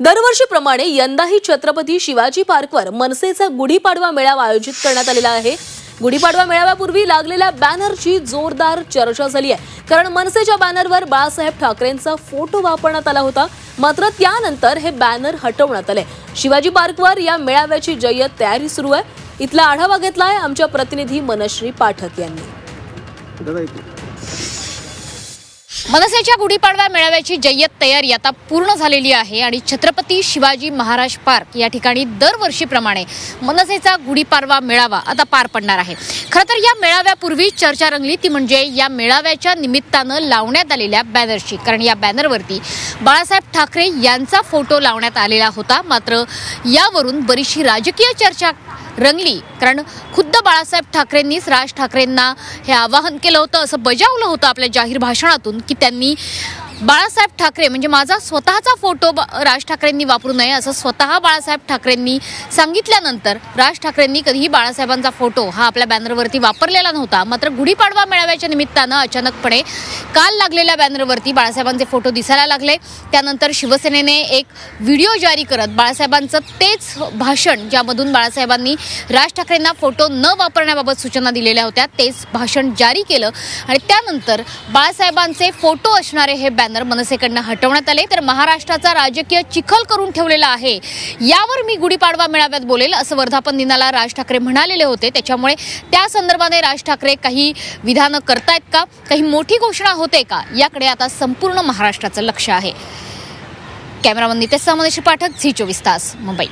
दरवर्षीप्रमाणे यंदाही छत्रपती शिवाजी पार्कवर मनसेचा गुढीपाडवा मेळावा आयोजित करण्यात आलेला आहे। गुढीपाडवा मेळाव्यापूर्वी लागलेल्या बॅनरची जोरदार चर्चा झाली आहे, कारण मनसेच्या बॅनरवर बाळासाहेब ठाकरेंचा फोटो वापरण्यात आला होता। मात्र त्यानंतर हे बॅनर हटवण्यात आले। शिवाजी पार्कवर या मेळाव्याची जय्यत तयारी सुरू आहे। इथला आढावा घेतलाय आमच्या प्रतिनिधी मनश्री पाठक यांनी। मनसेच्या गुढीपाडवा मेळाव्याची जय्यत तयारी आता पूर्ण झालेली आहे आणि छत्रपती शिवाजी महाराज पार्क या ठिकाणी दरवर्षीप्रमाणे मनसेचा गुढीपाडवा मेळावा आता पार पडणार आहे। खरं तर या मेळाव्यापूर्वी चर्चा रंगली ती म्हणजे या मेळाव्याच्या निमित्तानं लावण्यात आलेल्या बॅनरची, कारण या बॅनरवरती बाळासाहेब ठाकरे यांचा फोटो लावण्यात आलेला होता। मात्र यावरून बरीचशी राजकीय चर्चा रंगली, कारण खुद्द बाळासाहेब ठाकरेंनीच राज ठाकरेंना हे आवाहन केलं होतं, असं बजावलं होतं आपल्या जाहीर भाषणातून की त्यांनी बाळासाहेब ठाकरे म्हणजे माझा स्वतःचा फोटो राज ठाकरेंनी वापरू नये असं स्वतः बाळासाहेब ठाकरेंनी सांगितल्यानंतर राज ठाकरेंनी कधीही बाळासाहेबांचा फोटो हा आपल्या बॅनरवरती वापरलेला नव्हता। मात्र गुढीपाडवा मेळाव्याच्या निमित्तानं अचानकपणे काल लागलेल्या बॅनरवरती बाळासाहेबांचे फोटो दिसायला लागले। त्यानंतर शिवसेनेने एक व्हिडिओ जारी करत बाळासाहेबांचं तेच भाषण, ज्यामधून बाळासाहेबांनी राज ठाकरेंना फोटो न वापरण्याबाबत सूचना दिलेल्या होत्या, तेच भाषण जारी केलं आणि त्यानंतर बाळासाहेबांचे फोटो असणारे हे बॅनर मनसेकडनं हटवण्यात आले। तर महाराष्ट्राचा राजकीय चिखल करून ठेवलेला आहे, यावर मी गुढीपाडवा मेळाव्यात बोलेल असं वर्धापन दिनाला राज ठाकरे म्हणालेले होते। त्याच्यामुळे त्या संदर्भाने राज ठाकरे काही विधानं करतायत का, काही मोठी घोषणा होते का, याकडे आता संपूर्ण महाराष्ट्राचं लक्ष आहे। कॅमेरामन नितेश सामंत, मनश्री पाठक, झी 24 तास, मुंबई।